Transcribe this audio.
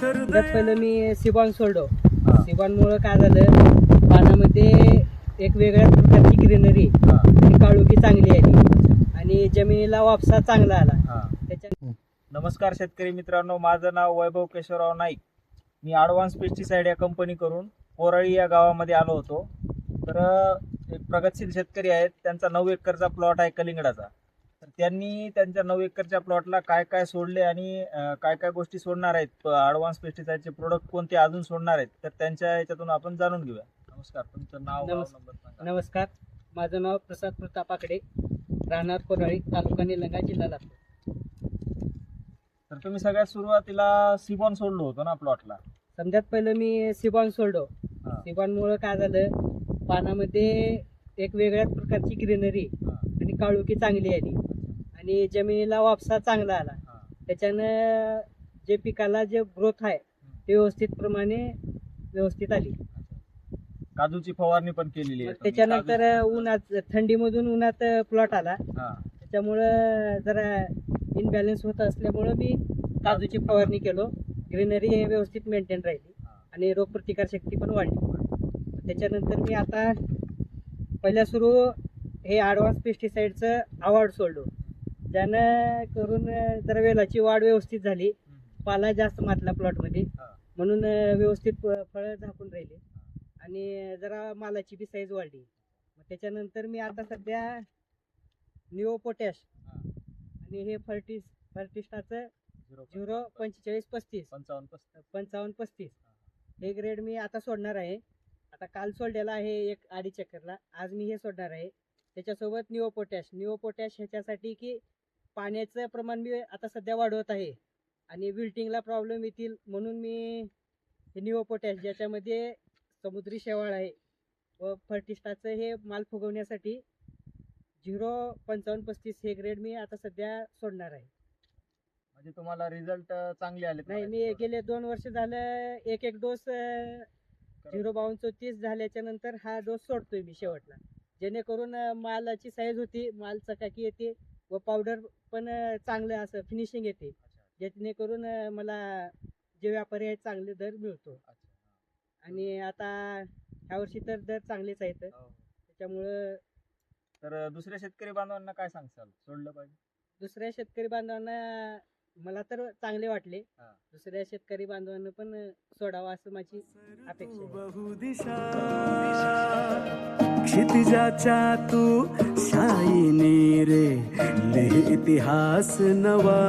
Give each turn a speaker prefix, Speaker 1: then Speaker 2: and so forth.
Speaker 1: त्यात पहिलं मी सिबॉन सोडलो.
Speaker 2: हा.
Speaker 1: सिबॉनमुळं काय झालं, पानामध्ये एक वेगळ्या प्रकारची ग्रीनरी आणि काळोखी चांगली आली आणि जमिनीला वापसा चांगला आला.
Speaker 2: हा.
Speaker 1: त्याच्या
Speaker 2: नमस्कार शेतकरी मित्रांनो, माझं नाव वैभव केशवराव नाईक. मी ॲडव्हान्स पेस्टिसाइड या कंपनी करून कोराळी या गावामध्ये आलो होतो. तर एक प्रगतशील शेतकरी आहेत, त्यांचा 9 एकरचा प्लॉट आहे कलिंगडाचा. तर त्यांनी त्यांच्या 9 एकरच्या प्लॉटला काय काय सोडले आणि काय काय गोष्टी सोडणार आहेत, ॲडव्हान्स पेस्टिसाइडचे प्रोडक्ट कोणते अजून सोडणार आहेत, तर त्यांच्या याच्यातून आपण जाणून घेऊया. नमस्कार, तुमचं नाव गाव नंबर सांगा.
Speaker 1: नमस्कार, माझं नाव प्रसाद प्रताप आकडे, राहणार कोराळी, तालुका निलंगा, जिल्हा लातूर.
Speaker 2: तर तुम्ही सगळ्यात सुरुवातीला सिबॉन सोडलो होतो ना प्लॉटला?
Speaker 1: समजात पहिलं मी सिबॉन सोडलो.
Speaker 2: हा.
Speaker 1: सिबॉनमुळं काय झालं, पानामध्ये एक वेगळ्याच प्रकारची ग्रीनरी
Speaker 2: हा.
Speaker 1: आणि काळोखी चांगली आली आणि जमिनीला वापसा चांगला आला.
Speaker 2: हा.
Speaker 1: त्याच्यानं जे पिकाला जे ग्रोथ आहे ते व्यवस्थित आली.
Speaker 2: काजूची फवारणी पण केलेली आहे
Speaker 1: मग
Speaker 2: तुम्ही.
Speaker 1: त्याच्यानंतर उन्हात, थंडीमधून उन्हात प्लॉट आला,
Speaker 2: हा.
Speaker 1: त्याच्यामुळं जरा इनबॅलन्स होत असल्यामुळं मी काजूची फवारणी केलो. ग्रीनरी व्यवस्थित मेंटेन राहिली आणि रोगप्रतिकार शक्ती पण वाढली. त्याच्यानंतर मी आता पहिल्या सुरू हे ॲडव्हान्स पेस्टिसाइडचं अवॉर्ड सोडलो, ज्यानं करून जरा वेलाची वाढ व्यवस्थित झाली, पाला जास्त मातला प्लॉटमध्ये, म्हणून व्यवस्थित फळं झाकून राहिली आणि जरा मालाची बी साईज वाढली. मग त्याच्यानंतर मी आता सध्या निओ पोटॅश आणि हे फर्टिस्टाचं 04535 5535 हे ग्रेड मी आता सोडणार आहे. आता काल सोडलेला आहे 1-2.5 चक्करला, आज मी हे सोडणार आहे. त्याच्यासोबत निओ पोटॅश ह्याच्यासाठी की पाण्याचं प्रमाण मी आता सध्या वाढवत आहे आणि विल्टिंगला प्रॉब्लेम येतील म्हणून मी हे निओ पोटॅश, ज्याच्यामध्ये समुद्री शेवाळ आहे, व फर्टिस्टाचं हे माल फुगवण्यासाठी 05535 हे ग्रेड मी आता सध्या सोडणार आहे.
Speaker 2: म्हणजे तुम्हाला रिझल्ट चांगले आले?
Speaker 1: नाही, मी गेले 2 वर्ष झालं एक डोस 05234 झाल्याच्या नंतर हा डोस सोडतोय मी शेवटला, जेणेकरून मालाची साईज होती, माल चकाकी येते व पावडर पण चांगलं असं फिनिशिंग येते, जेणेकरून मला जे व्यापारी आहेत चांगले दर मिळतो. आणि आता ह्या वर्षी तर दर चांगलेच आहेत, त्याच्यामुळं.
Speaker 2: तर दुसऱ्या शेतकरी बांधवांना काय सांगसाल, सोडलं पाहिजे?
Speaker 1: दुसऱ्या शेतकरी बांधवांना मला तर चांगले वाटले, दुसऱ्या शेतकरी बांधवांना पण सोडावं असं माझी अपेक्षा आहे.
Speaker 3: क्षितिजाच्या तू शाईनी रे, लिह इतिहास नवा.